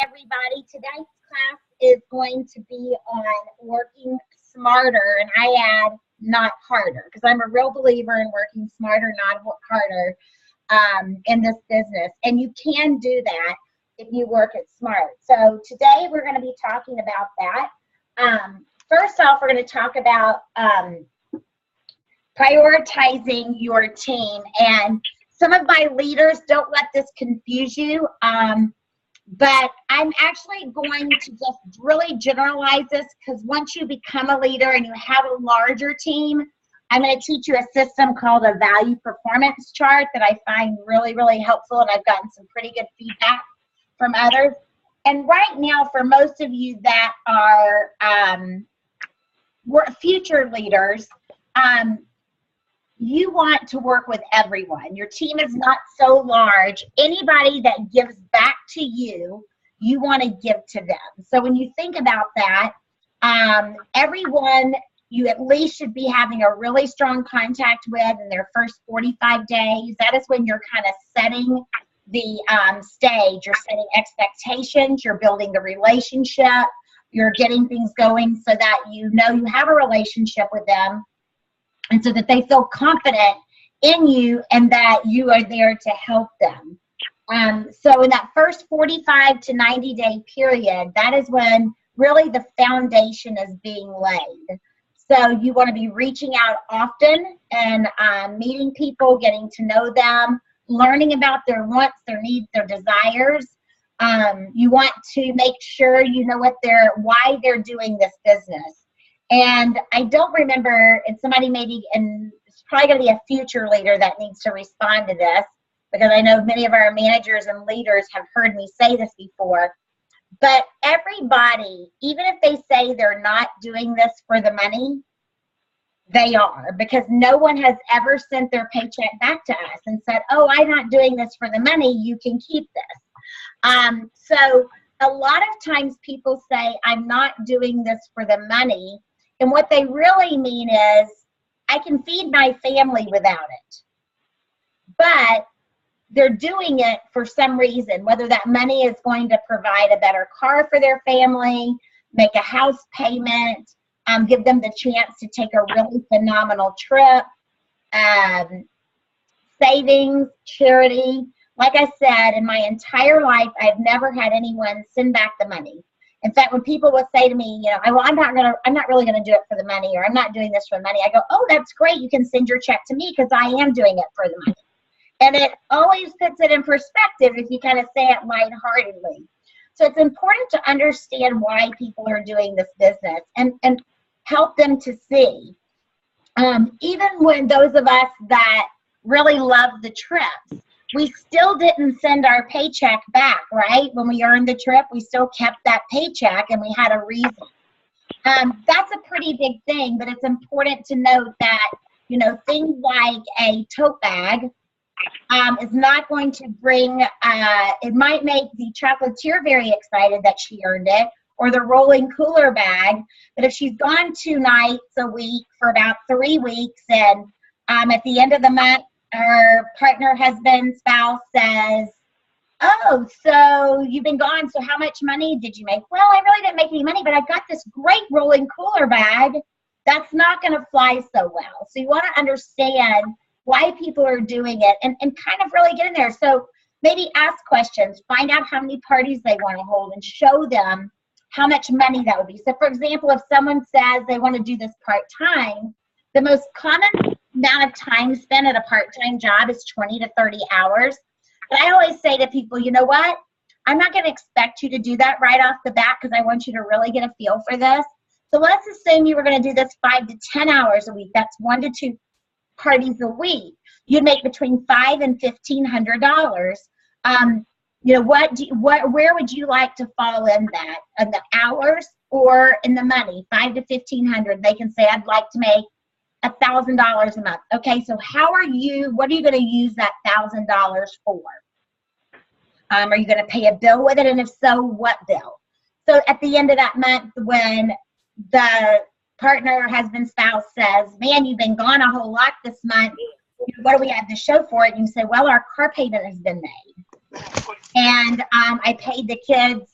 everybody. Today's class is going to be on working smarter, and I add not harder, because I'm a real believer in working smarter, not harder, in this business. And you can do that if you work it smart. So today we're going to be talking about that. First off, we're going to talk about prioritizing your team. And some of my leaders, don't let this confuse you, but I'm actually going to just really generalize this, because once you become a leader and you have a larger team, I'm going to teach you a system called a value performance chart that I find really, really helpful, and I've gotten some pretty good feedback from others. And right now, for most of you that are future leaders, you want to work with everyone. Your team is not so large. Anybody that gives back to you, you want to give to them. So when you think about that, everyone you at least should be having a really strong contact with in their first 45 days. That is when you're kind of setting the stage. You're setting expectations. You're building the relationship. You're getting things going so that you know you have a relationship with them, and so that they feel confident in you and that you are there to help them. So in that first 45 to 90 day period, that is when really the foundation is being laid. So you want to be reaching out often and meeting people, getting to know them, learning about their wants, their needs, their desires. You want to make sure you know why they're doing this business. And I don't remember, and somebody maybe, and it's probably going to be a future leader that needs to respond to this, because I know many of our managers and leaders have heard me say this before, but everybody, even if they say they're not doing this for the money, they are, because no one has ever sent their paycheck back to us and said, oh, I'm not doing this for the money, you can keep this. So a lot of times people say, I'm not doing this for the money. And what they really mean is, I can feed my family without it. But they're doing it for some reason, whether that money is going to provide a better car for their family, make a house payment, give them the chance to take a really phenomenal trip, savings, charity. Like I said, in my entire life, I've never had anyone send back the money. In fact, when people would say to me, I'm not really gonna do it for the money, or I'm not doing this for the money, I go, oh, that's great. You can send your check to me, because I am doing it for the money. And it always puts it in perspective if you kind of say it lightheartedly. So it's important to understand why people are doing this business and help them to see. Even when those of us that really love the trips, we still didn't send our paycheck back, right? When we earned the trip, we still kept that paycheck, and we had a reason. That's a pretty big thing, but it's important to note that, things like a tote bag is not going to bring, it might make the chocolatier very excited that she earned it, or the rolling cooler bag, but if she's gone 2 nights a week for about 3 weeks, and at the end of the month, her partner, husband, spouse says, oh, so you've been gone, so how much money did you make? Well, I really didn't make any money, but I got this great rolling cooler bag. That's not going to fly so well. So you want to understand why people are doing it and kind of really get in there. So maybe ask questions, find out how many parties they want to hold, and show them how much money that would be. So for example, if someone says they want to do this part-time, the most common amount of time spent at a part-time job is 20 to 30 hours. But I always say to people, you know what? I'm not going to expect you to do that right off the bat, because I want you to really get a feel for this. So let's assume you were going to do this 5 to 10 hours a week. That's 1 to 2 parties a week. You'd make between $500 and $1,500. Where would you like to fall in that? In the hours or in the money? 5 to 1,500. They can say, I'd like to make $1,000 a month. Okay, so what are you going to use that $1,000 for? Are you going to pay a bill with it? And if so, what bill? So at the end of that month, when the partner, husband, spouse says, man, you've been gone a whole lot this month, what do we have to show for it? And you say, well, our car payment has been made. And I paid the kids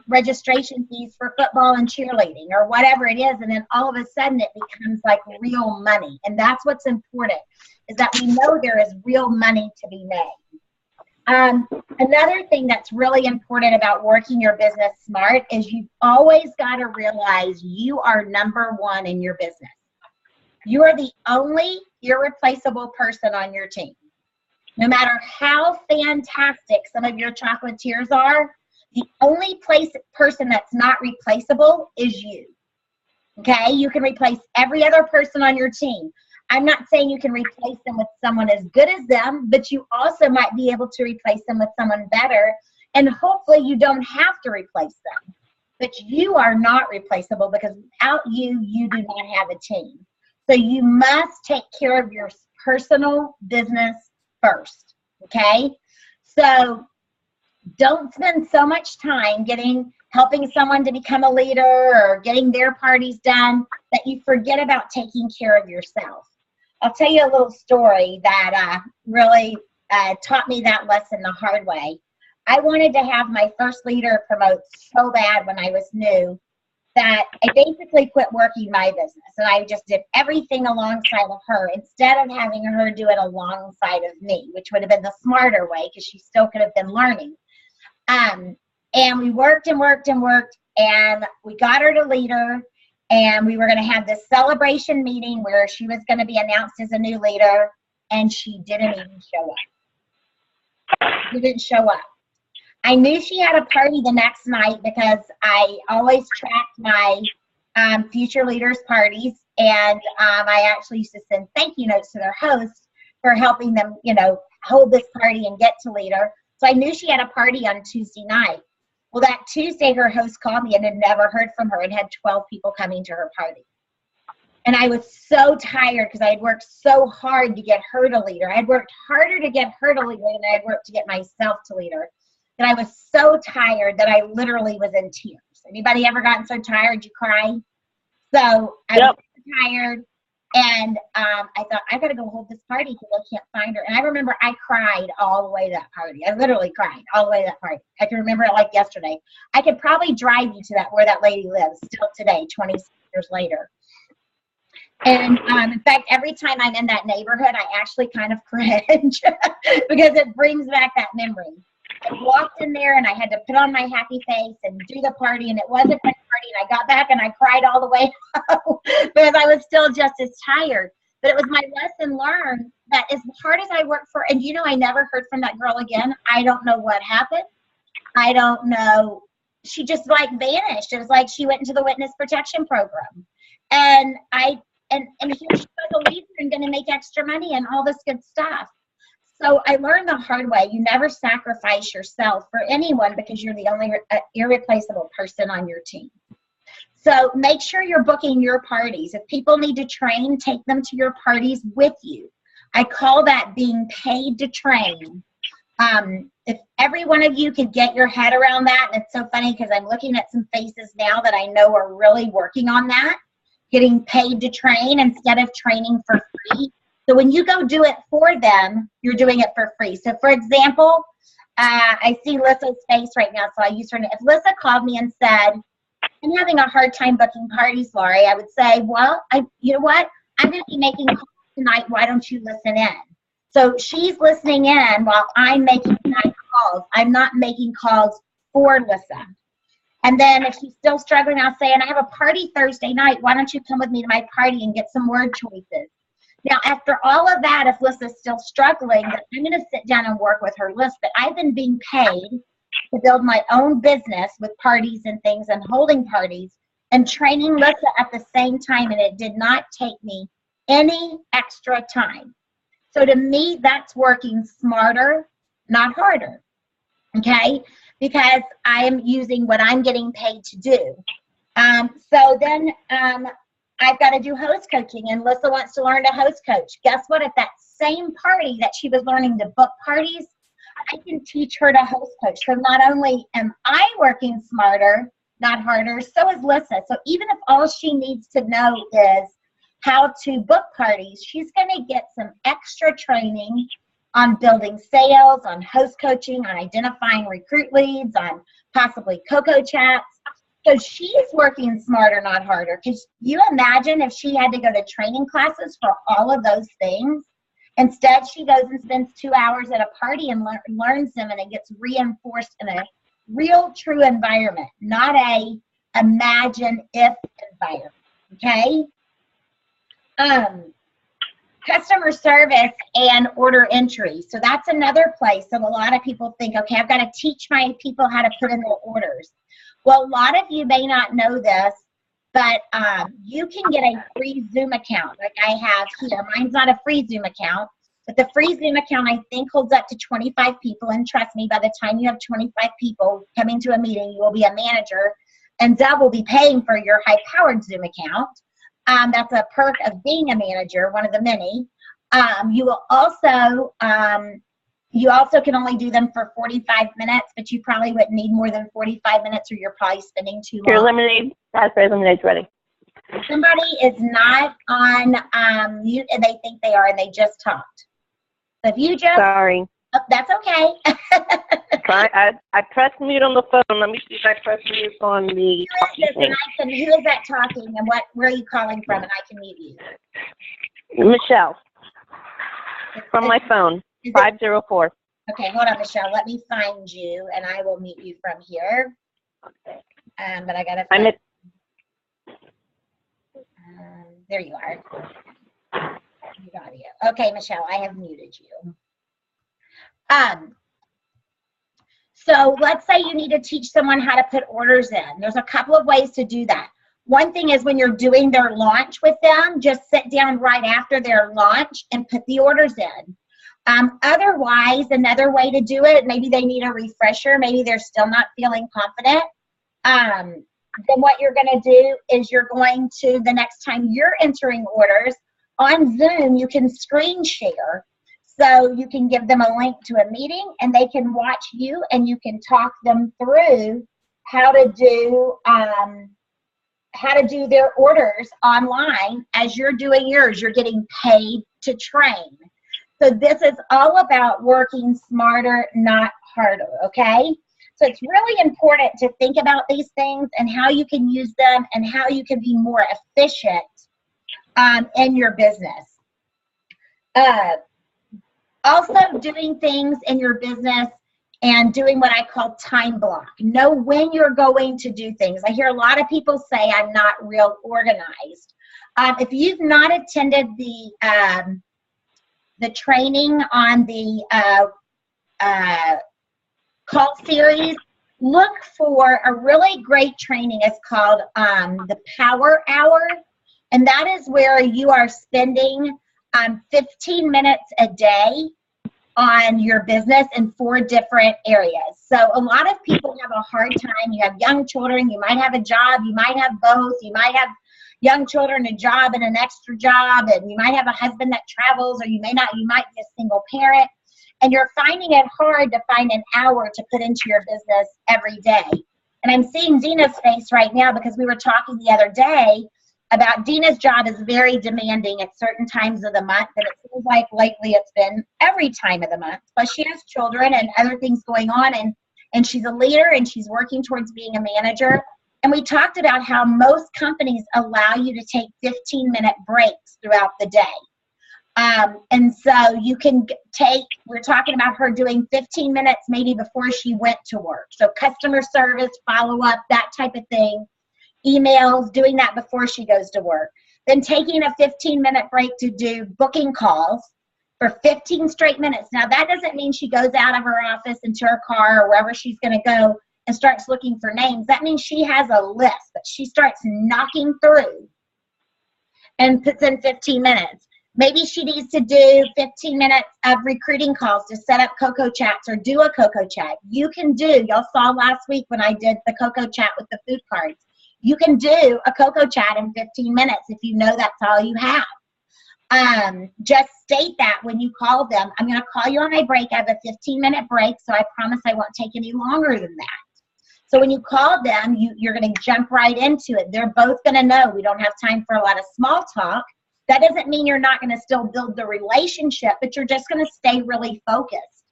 registration fees for football and cheerleading or whatever it is. And then all of a sudden it becomes like real money. And that's what's important, is that we know there is real money to be made. Another thing that's really important about working your business smart is you've always got to realize you are number one in your business. You are the only irreplaceable person on your team. No matter how fantastic some of your chocolatiers are, the only person that's not replaceable is you. Okay? You can replace every other person on your team. I'm not saying you can replace them with someone as good as them, but you also might be able to replace them with someone better, and hopefully you don't have to replace them. But you are not replaceable, because without you, you do not have a team. So you must take care of your personal business first, okay? So don't spend so much time helping someone to become a leader or getting their parties done that you forget about taking care of yourself. I'll tell you a little story that really taught me that lesson the hard way. I wanted to have my first leader promote so bad when I was new that I basically quit working my business, and I just did everything alongside of her instead of having her do it alongside of me, which would have been the smarter way, because she still could have been learning. And we worked and worked and worked, and we got her to leader, and we were going to have this celebration meeting where she was going to be announced as a new leader, and she didn't even show up. She didn't show up. I knew she had a party the next night because I always tracked my future leaders' parties, and I actually used to send thank you notes to their hosts for helping them, hold this party and get to leader. So I knew she had a party on Tuesday night. Well, that Tuesday, her host called me and had never heard from her and had 12 people coming to her party. And I was so tired because I had worked so hard to get her to leader. I had worked harder to get her to leader than I had worked to get myself to leader. And I was so tired that I literally was in tears. Anybody ever gotten so tired you cry? So I was tired, and I thought, I got to go hold this party because I can't find her. And I remember I cried all the way to that party. I literally cried all the way to that party. I can remember it like yesterday. I could probably drive you to where that lady lives still today, 26 years later. And in fact, every time I'm in that neighborhood, I actually kind of cringe because it brings back that memory. I walked in there and I had to put on my happy face and do the party, and it was a great party, and I got back and I cried all the way home because I was still just as tired. But it was my lesson learned that as hard as I worked for, and I never heard from that girl again. I don't know what happened. I don't know. She just vanished. It was like she went into the witness protection program. And here she was a leader and going to make extra money and all this good stuff. So I learned the hard way. You never sacrifice yourself for anyone because you're the only irreplaceable person on your team. So make sure you're booking your parties. If people need to train, take them to your parties with you. I call that being paid to train. If every one of you could get your head around that, and it's so funny because I'm looking at some faces now that I know are really working on that, getting paid to train instead of training for free. So when you go do it for them, you're doing it for free. So for example, I see Lissa's face right now, so I use her name. If Lissa called me and said, I'm having a hard time booking parties, Lori, I would say, well, you know what? I'm going to be making calls tonight. Why don't you listen in? So she's listening in while I'm making 9 calls. I'm not making calls for Lissa. And then if she's still struggling, I'll say, and I have a party Thursday night. Why don't you come with me to my party and get some word choices? Now, after all of that, if Lissa's still struggling, then I'm going to sit down and work with her list. But I've been being paid to build my own business with parties and things and holding parties and training Lissa at the same time, and it did not take me any extra time. So to me, that's working smarter, not harder, okay? Because I am using what I'm getting paid to do. So then I've got to do host coaching, and Lissa wants to learn to host coach. Guess what? At that same party that she was learning to book parties, I can teach her to host coach. So not only am I working smarter, not harder, so is Lissa. So even if all she needs to know is how to book parties, she's going to get some extra training on building sales, on host coaching, on identifying recruit leads, on possibly Coco chats. So she's working smarter, not harder. Because you imagine if she had to go to training classes for all of those things. Instead, she goes and spends 2 hours at a party and learns them, and it gets reinforced in a real, true environment, not a imagine if environment. Okay. Customer service and order entry. So that's another place that a lot of people think, okay, I've got to teach my people how to put in their orders. Well, a lot of you may not know this, but you can get a free Zoom account like I have here. Mine's not a free Zoom account, but the free Zoom account I think holds up to 25 people. And trust me, by the time you have 25 people coming to a meeting, you will be a manager, and Deb will be paying for your high-powered Zoom account. That's a perk of being a manager, one of the many. You will also, you also can only do them for 45 minutes, but you probably wouldn't need more than 45 minutes, or you're probably spending too long. Your lemonade, raspberry lemonade's ready. Somebody is not on mute and they think they are, and they just talked. So if you just, sorry. Oh, that's okay. I pressed mute on the phone. Let me see if I press mute on the talking thing. Who is that talking, and where are you calling from, and I can mute you? Michelle. From my phone, 504. Okay, hold on, Michelle. Let me find you, and I will mute you from here. But I got to find there you are. Mute audio. Okay, Michelle, I have muted you. So let's say you need to teach someone how to put orders in. There's a couple of ways to do that. One thing is when you're doing their launch with them, just sit down right after their launch and put the orders in. Otherwise, another way to do it, maybe they need a refresher, maybe they're still not feeling confident. Then what you're going to do is you're going to, the next time you're entering orders on Zoom, you can screen share. So you can give them a link to a meeting, and they can watch you, and you can talk them through how to do their orders online as you're doing yours. You're getting paid to train. So this is all about working smarter, not harder, okay? So it's really important to think about these things and how you can use them and how you can be more efficient in your business. Also doing things in your business and doing what I call time block. Know when you're going to do things. I hear a lot of people say, I'm not real organized. If you've not attended the training on the call series, look for a really great training. It's called the Power Hour. And that is where you are spending 15 minutes a day on your business in 4 different areas. So a lot of people have a hard time. You have young children, you might have a job, you might have both, you might have young children, a job, and an extra job, and you might have a husband that travels, or you might be a single parent, and you're finding it hard to find an hour to put into your business every day. And I'm seeing Dina's face right now because we were talking the other day about Dina's job is very demanding at certain times of the month, and it seems like lately it's been every time of the month. But she has children and other things going on, and she's a leader, and she's working towards being a manager. And we talked about how most companies allow you to take 15-minute breaks throughout the day. And so you can we're talking about her doing 15 minutes maybe before she went to work. So customer service, follow-up, that type of thing. Emails, doing that before she goes to work. Then taking a 15-minute break to do booking calls for 15 straight minutes. Now, that doesn't mean she goes out of her office into her car or wherever she's going to go and starts looking for names. That means she has a list that she starts knocking through and puts in 15 minutes. Maybe she needs to do 15 minutes of recruiting calls to set up Coco chats or do a Coco chat. You can do, y'all saw last week when I did the Coco chat with the food cards. You can do a Coco chat in 15 minutes if you know that's all you have. Just state that when you call them. I'm going to call you on my break. I have a 15-minute break, so I promise I won't take any longer than that. So when you call them, you're going to jump right into it. They're both going to know we don't have time for a lot of small talk. That doesn't mean you're not going to still build the relationship, but you're just going to stay really focused.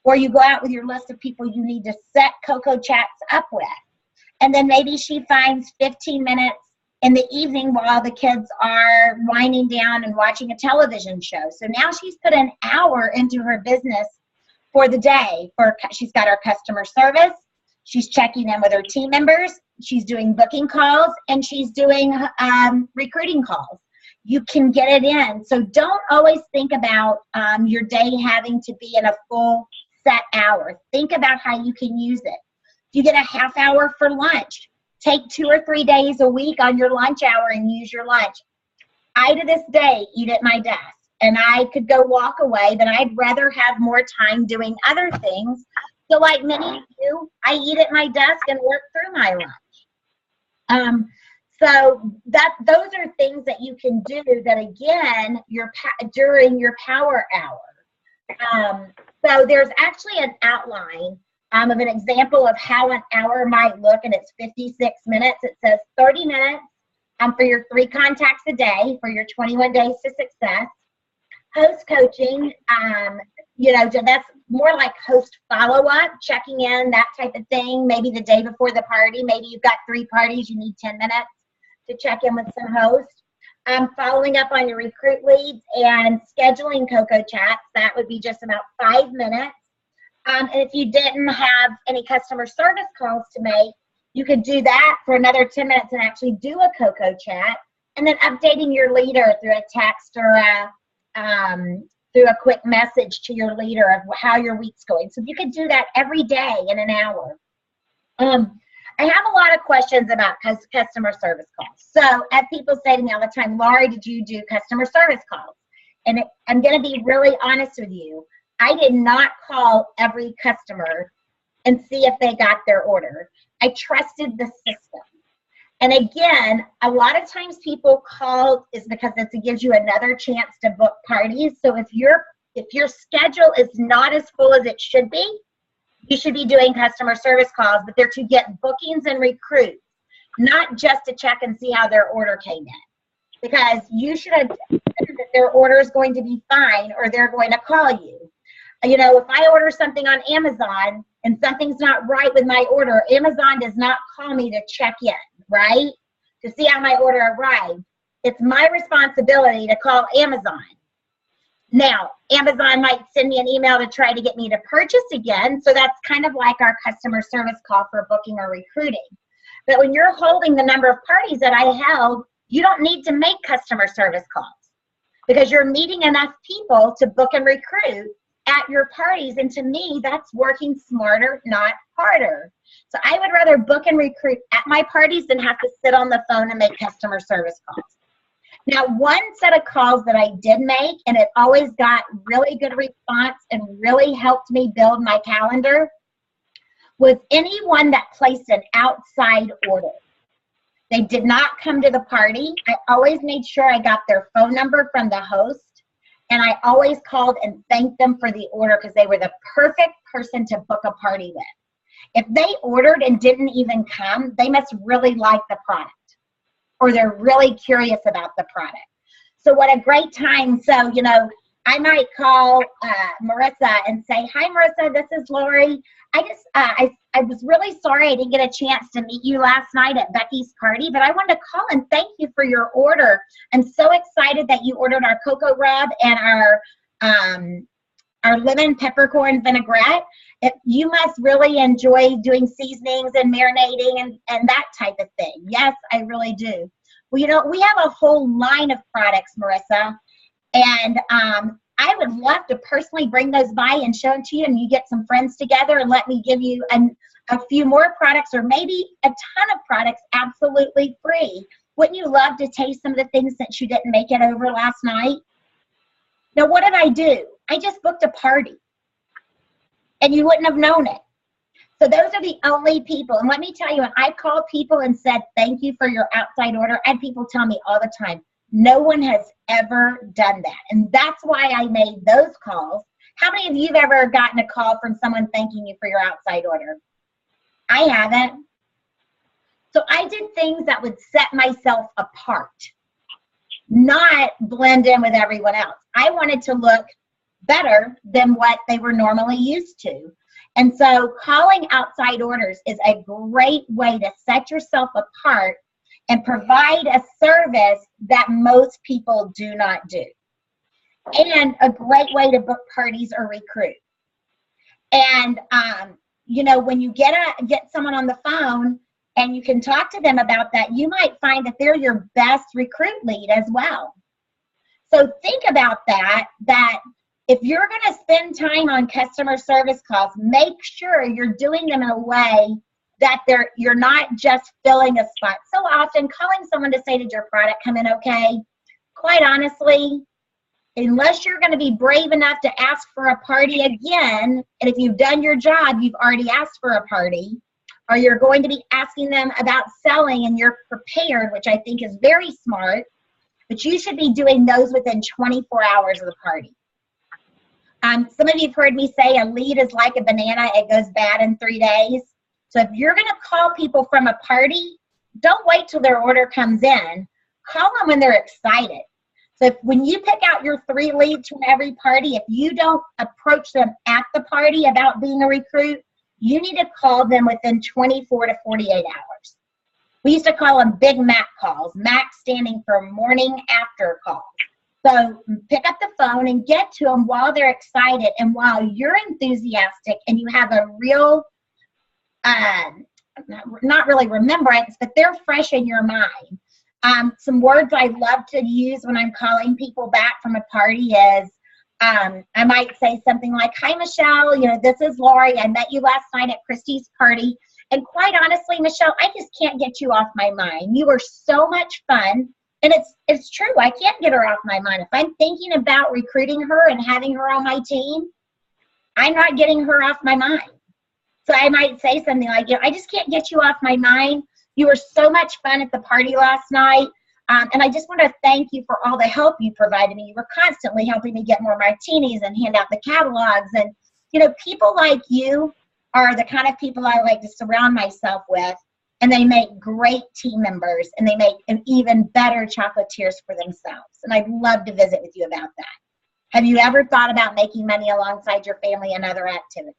Or you go out with your list of people you need to set Cocoa Chats up with. And then maybe she finds 15 minutes in the evening while the kids are winding down and watching a television show. So now she's put an hour into her business for the day. She's got her customer service, she's checking in with her team members, she's doing booking calls, and she's doing recruiting calls. You can get it in. So don't always think about your day having to be in a full set hour. Think about how you can use it. You get a half hour for lunch. Take 2 or 3 days a week on your lunch hour and use your lunch. I, to this day, eat at my desk. And I could go walk away, but I'd rather have more time doing other things. So like many of you, I eat at my desk and work through my lunch. So those are things that you can do that, again, during your power hour. So there's actually an outline of an example of how an hour might look, and it's 56 minutes. It says 30 minutes for your 3 contacts a day for your 21 days to success. Host coaching, that's more like host follow-up, checking in, that type of thing. Maybe the day before the party, maybe you've got 3 parties, you need 10 minutes to check in with some hosts. Following up on your recruit leads and scheduling Cocoa Chats, that would be just about 5 minutes. And if you didn't have any customer service calls to make, you could do that for another 10 minutes and actually do a Cocoa Chat, and then updating your leader through a text or through a quick message to your leader of how your week's going. So you could do that every day in an hour. I have a lot of questions about customer service calls. So as people say to me all the time, Laurie, did you do customer service calls? And I'm going to be really honest with you. I did not call every customer and see if they got their order. I trusted the system. And again, a lot of times people call is because it gives you another chance to book parties. So if your schedule is not as full as it should be, you should be doing customer service calls, but they're to get bookings and recruits, not just to check and see how their order came in. Because you should have decided that their order is going to be fine, or they're going to call you. You know, if I order something on Amazon and something's not right with my order, Amazon does not call me to check in, right? To see how my order arrived. It's my responsibility to call Amazon. Now, Amazon might send me an email to try to get me to purchase again, so that's kind of like our customer service call for booking or recruiting. But when you're holding the number of parties that I held, you don't need to make customer service calls because you're meeting enough people to book and recruit at your parties. And to me, that's working smarter, not harder. So I would rather book and recruit at my parties than have to sit on the phone and make customer service calls. Now, one set of calls that I did make, and it always got really good response and really helped me build my calendar, was anyone that placed an outside order. They did not come to the party. I always made sure I got their phone number from the host, and I always called and thanked them for the order because they were the perfect person to book a party with. If they ordered and didn't even come, they must really like the product, or they're really curious about the product. So what a great time. So, you know, I might call Marissa and say, hi, Marissa, this is Lori. I was really sorry I didn't get a chance to meet you last night at Becky's party, but I wanted to call and thank you for your order. I'm so excited that you ordered our cocoa rub and our lemon peppercorn vinaigrette. You must really enjoy doing seasonings and marinating and that type of thing. Yes, I really do. Well, you know, we have a whole line of products, Marissa, and I would love to personally bring those by and show them to you, and you get some friends together and let me give you a few more products, or maybe a ton of products absolutely free. Wouldn't you love to taste some of the things since you didn't make it over last night? Now, what did I do? I just booked a party, and you wouldn't have known it. So those are the only people. And let me tell you, when I called people and said, thank you for your outside order, I had people tell me all the time, no one has ever done that. And that's why I made those calls. How many of you have ever gotten a call from someone thanking you for your outside order? I haven't. So I did things that would set myself apart. not blend in with everyone else. I wanted to look better than what they were normally used to. And so calling outside orders is a great way to set yourself apart and provide a service that most people do not do. And a great way to book parties or recruit. And, you know, when you get someone on the phone and you can talk to them about that, you might find that they're your best recruit lead as well. So think about that if you're going to spend time on customer service calls, make sure you're doing them in a way that you're not just filling a spot. So often calling someone to say, did your product come in okay? Quite honestly, unless you're going to be brave enough to ask for a party again, and if you've done your job, you've already asked for a party, or you're going to be asking them about selling and you're prepared, which I think is very smart, but you should be doing those within 24 hours of the party. Some of you have heard me say a lead is like a banana, it goes bad in 3 days. So if you're going to call people from a party, don't wait till their order comes in. Call them when they're excited. So when you pick out your 3 leads from every party, if you don't approach them at the party about being a recruit, you need to call them within 24 to 48 hours. We used to call them Big Mac calls, Mac standing for morning after calls. So pick up the phone and get to them while they're excited and while you're enthusiastic and you have a real, not really remembrance, but they're fresh in your mind. Some words I love to use when I'm calling people back from a party is, I might say something like, hi, Michelle, you know, this is Lori. I met you last night at Christy's party. And quite honestly, Michelle, I just can't get you off my mind. You were so much fun. And it's true. I can't get her off my mind. If I'm thinking about recruiting her and having her on my team, I'm not getting her off my mind. So I might say something like, you know, I just can't get you off my mind. You were so much fun at the party last night. And I just want to thank you for all the help you provided me. You were constantly helping me get more martinis and hand out the catalogs. And, you know, people like you are the kind of people I like to surround myself with. And they make great team members, and they make an even better chocolatiers for themselves. And I'd love to visit with you about that. Have you ever thought about making money alongside your family and other activities?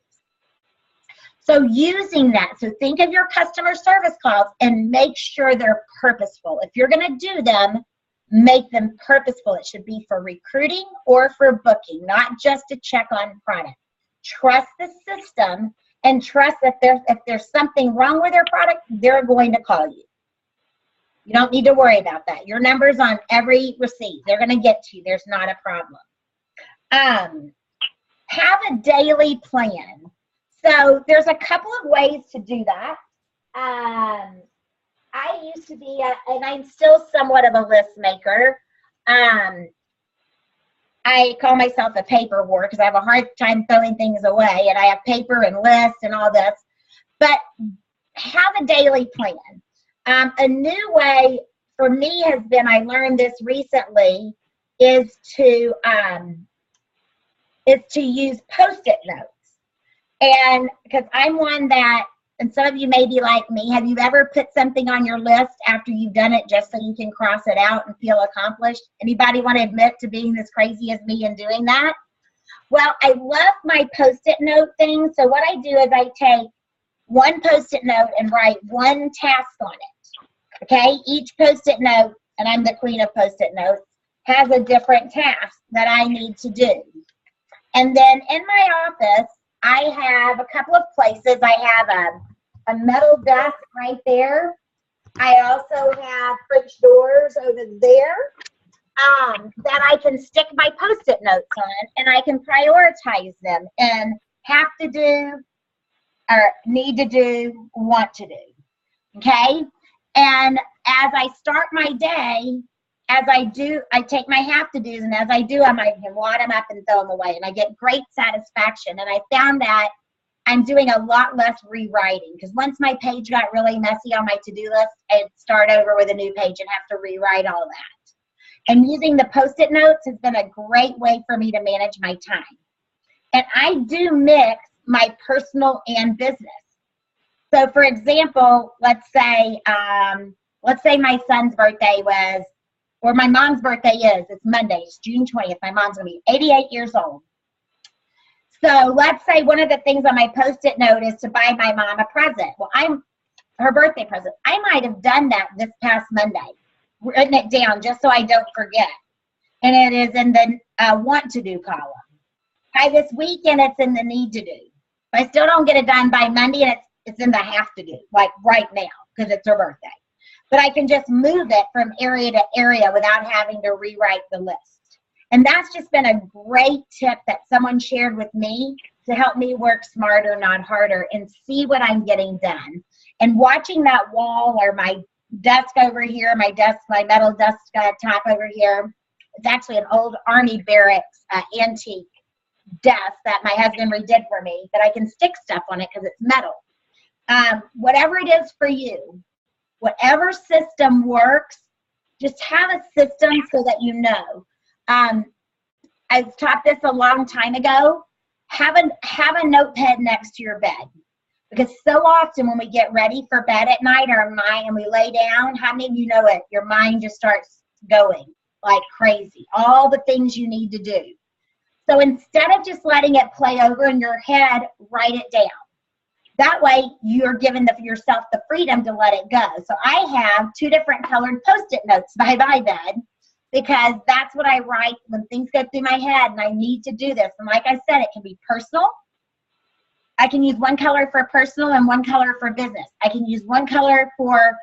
So using that, so think of your customer service calls and make sure they're purposeful. If you're going to do them, make them purposeful. It should be for recruiting or for booking, not just to check on product. Trust the system. And trust that if there's something wrong with their product, they're going to call you. You don't need to worry about that. Your number's on every receipt. They're going to get to you. There's not a problem. Have a daily plan. So there's a couple of ways to do that. I used to be, and I'm still somewhat of a list maker. I call myself a paper whore because I have a hard time throwing things away, and I have paper and lists and all this. But have a daily plan. A new way for me has been, I learned this recently, is to use Post-it notes. And because I'm one that, and some of you may be like me, have you ever put something on your list after you've done it just so you can cross it out and feel accomplished? Anybody want to admit to being as crazy as me and doing that? Well, I love my Post-it note thing. So what I do is I take one Post-it note and write one task on it. Okay? Each Post-it note, and I'm the queen of Post-it notes, has a different task that I need to do. And then in my office, I have a couple of places. I have a metal desk right there. I also have French doors over there that I can stick my Post-it notes on, and I can prioritize them and have to do or need to do, want to do. Okay? And as I start my day, as I do, I take my have-to-dos, and as I do them, I can wad them up and throw them away, and I get great satisfaction. And I found that I'm doing a lot less rewriting, because once my page got really messy on my to-do list, I'd start over with a new page and have to rewrite all that. And using the Post-it notes has been a great way for me to manage my time. And I do mix my personal and business. So for example, let's say my son's birthday was or my mom's birthday is. It's Monday. It's June 20th. My mom's going to be 88 years old. So let's say one of the things on my Post-it note is to buy my mom a present. Well, her birthday present. I might have done that this past Monday, written it down just so I don't forget. And it is in the want to do column. By this weekend, it's in the need to do. If I still don't get it done by Monday, and it's in the have to do, like right now, because it's her birthday. But I can just move it from area to area without having to rewrite the list. And that's just been a great tip that someone shared with me to help me work smarter, not harder, and see what I'm getting done. And watching that wall, or my desk over here, my metal desk top over here, it's actually an old Army barracks antique desk that my husband redid for me, that I can stick stuff on it because it's metal. Whatever it is for you, whatever system works, just have a system so that you know. I taught this a long time ago. Have a notepad next to your bed, because so often when we get ready for bed at night, our mind, and we lay down, how many of you know it? Your mind just starts going like crazy. All the things you need to do. So instead of just letting it play over in your head, write it down. That way you're giving yourself the freedom to let it go. So I have 2 different colored Post-it notes by my bed, because that's what I write when things go through my head and I need to do this. And like I said, it can be personal. I can use one color for personal and one color for business. I can use one color for,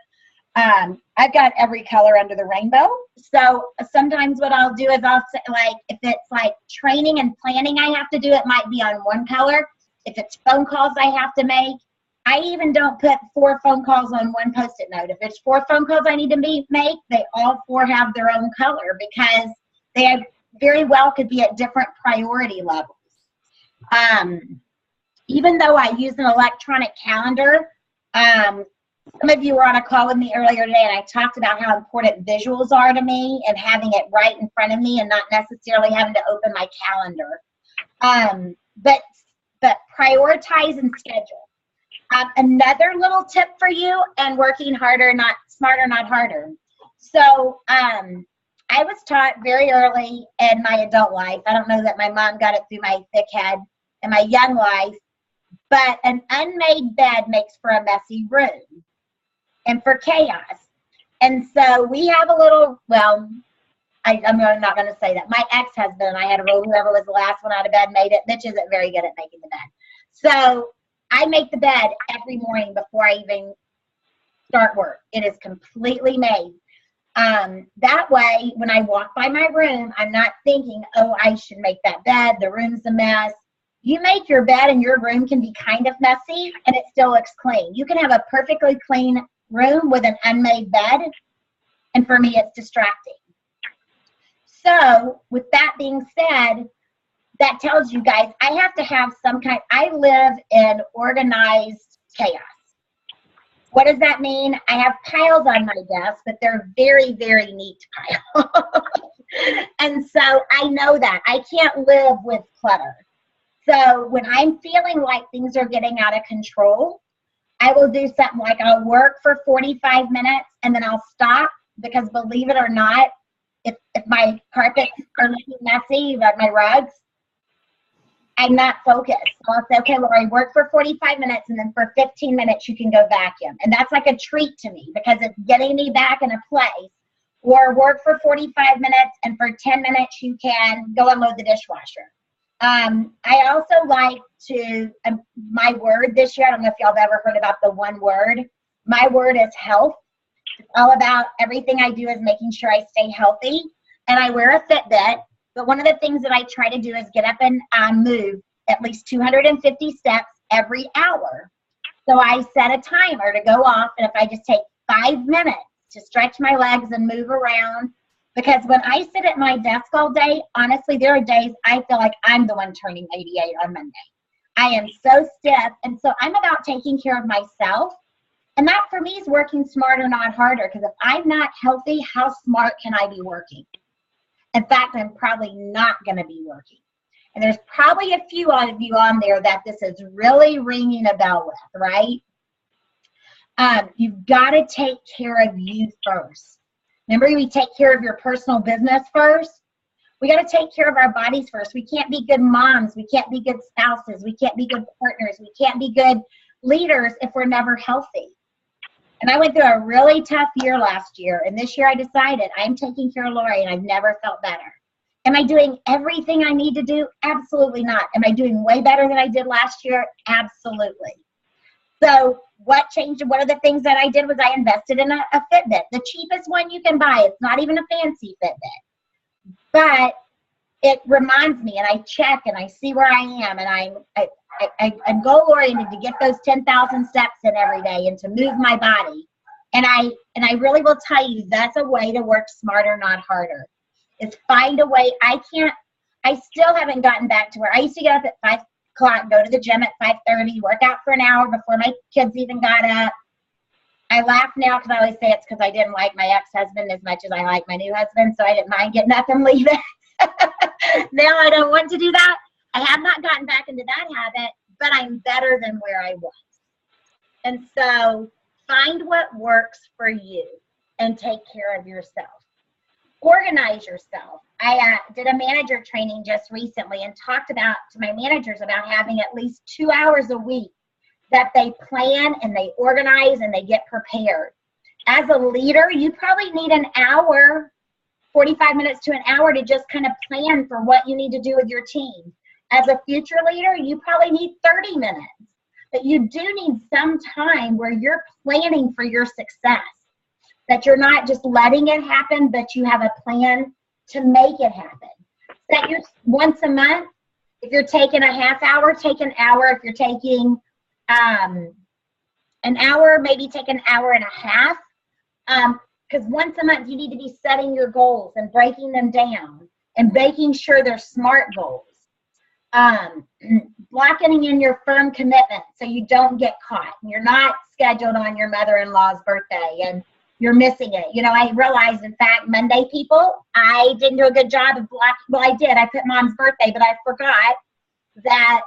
I've got every color under the rainbow. So sometimes what I'll do is I'll say, like, if it's like training and planning I have to do, it might be on one color. If it's phone calls I have to make, I even don't put 4 phone calls on one Post-it note. If it's 4 phone calls I need to make, they all 4 have their own color, because they have very well could be at different priority levels. Even though I use an electronic calendar, some of you were on a call with me earlier today, and I talked about how important visuals are to me, and having it right in front of me and not necessarily having to open my calendar. But prioritize and schedule. Another little tip for you, and working harder, not smarter, not harder. So I was taught very early in my adult life, I don't know that my mom got it through my thick head in my young life, but an unmade bed makes for a messy room and for chaos. And so we have a little, well, I'm not going to say that. My ex-husband and I had a rule, whoever was the last one out of bed made it. Mitch isn't very good at making the bed. So I make the bed every morning before I even start work. It is completely made. That way, when I walk by my room, I'm not thinking, oh, I should make that bed. The room's a mess. You make your bed and your room can be kind of messy and it still looks clean. You can have a perfectly clean room with an unmade bed. And for me, it's distracting. So with that being said, that tells you guys, I have to have some kind, I live in organized chaos. What does that mean? I have piles on my desk, but they're very, very neat piles. And so I know that. I can't live with clutter. So when I'm feeling like things are getting out of control, I will do something like I'll work for 45 minutes and then I'll stop, because believe it or not, if my carpets are looking messy, like my rugs, I'm not focused. So I'll say, okay, well, I work for 45 minutes and then for 15 minutes you can go vacuum. And that's like a treat to me, because it's getting me back in a place. Or work for 45 minutes and for 10 minutes you can go unload the dishwasher. I also like to, my word this year, I don't know if y'all have ever heard about the one word. My word is health. It's all about everything I do is making sure I stay healthy. And I wear a Fitbit. But one of the things that I try to do is get up and move at least 250 steps every hour. So I set a timer to go off. And if I just take 5 minutes to stretch my legs and move around, because when I sit at my desk all day, honestly, there are days I feel like I'm the one turning 88 on Monday. I am so stiff. And so I'm about taking care of myself. And that for me is working smarter, not harder. Because if I'm not healthy, how smart can I be working? In fact, I'm probably not going to be working. And there's probably a few of you on there that this is really ringing a bell with, right? You've got to take care of you first. Remember, we take care of your personal business first. We got to take care of our bodies first. We can't be good moms. We can't be good spouses. We can't be good partners. We can't be good leaders if we're never healthy. And I went through a really tough year last year. And this year I decided I'm taking care of Lori, and I've never felt better. Am I doing everything I need to do? Absolutely not. Am I doing way better than I did last year? Absolutely. So what changed? One of the things that I did was I invested in a Fitbit, the cheapest one you can buy. It's not even a fancy Fitbit. But it reminds me, and I check, and I see where I am, and I'm goal-oriented to get those 10,000 steps in every day and to move my body. And I really will tell you, that's a way to work smarter, not harder. Is find a way. I still haven't gotten back to where I used to get up at 5 o'clock, go to the gym at 5:30, work out for an hour before my kids even got up. I laugh now because I always say it's because I didn't like my ex-husband as much as I like my new husband, so I didn't mind getting up and leaving. Now I don't want to do that. I have not gotten back into that habit, but I'm better than where I was. And so find what works for you and take care of yourself. Organize yourself. I did a manager training just recently and talked to my managers about having at least 2 hours a week that they plan and they organize and they get prepared. As a leader, you probably need an hour, 45 minutes to an hour to just kind of plan for what you need to do with your team. As a future leader, you probably need 30 minutes. But you do need some time where you're planning for your success, that you're not just letting it happen, but you have a plan to make it happen. Set your once a month. If you're taking a half hour, take an hour. If you're taking an hour, maybe take an hour and a half. Because once a month, you need to be setting your goals and breaking them down and making sure they're SMART goals. Blocking in your firm commitment so you don't get caught. You're not scheduled on your mother-in-law's birthday and you're missing it. You know, I realized, in fact, Monday people, I didn't do a good job of blocking. Well, I did. I put Mom's birthday, but I forgot that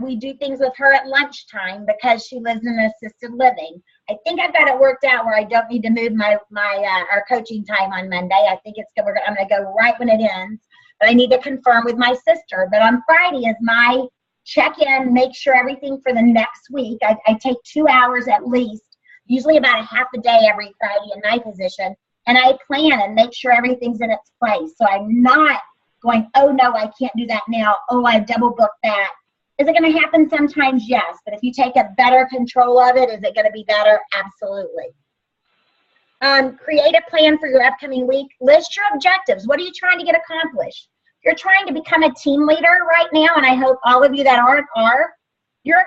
we do things with her at lunchtime because she lives in assisted living. I think I've got it worked out where I don't need to move our coaching time on Monday. I think I'm going to go right when it ends, but I need to confirm with my sister. But on Friday is my check-in, make sure everything for the next week. I take 2 hours at least, usually about a half a day every Friday in my position, and I plan and make sure everything's in its place. So I'm not going, oh no, I can't do that now. Oh, I double booked that. Is it going to happen sometimes? Yes. But if you take a better control of it, is it going to be better? Absolutely. Create a plan for your upcoming week. List your objectives. What are you trying to get accomplished? If you're trying to become a team leader right now, and I hope all of you that are, your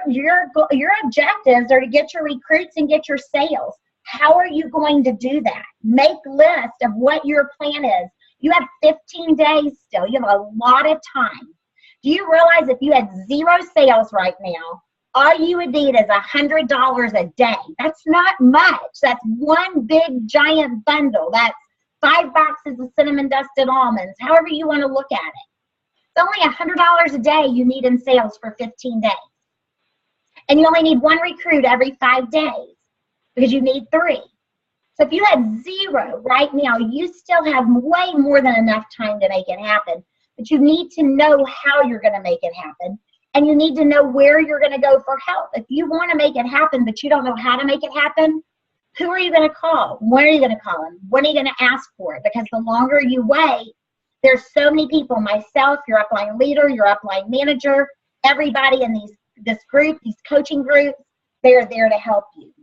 objectives are to get your recruits and get your sales. How are you going to do that? Make lists of what your plan is. You have 15 days still. You have a lot of time. Do you realize if you had 0 sales right now, all you would need is $100 a day? That's not much. That's one big giant bundle. That's 5 boxes of cinnamon dusted almonds, however you want to look at it. It's only $100 a day you need in sales for 15 days. And you only need 1 recruit every 5 days because you need 3. So if you had 0 right now, you still have way more than enough time to make it happen. But you need to know how you're going to make it happen. And you need to know where you're going to go for help. If you want to make it happen, but you don't know how to make it happen, who are you going to call? When are you going to call them? When are you going to ask for it? Because the longer you wait, there's so many people, myself, your upline leader, your upline manager, everybody in this group, these coaching groups, they're there to help you.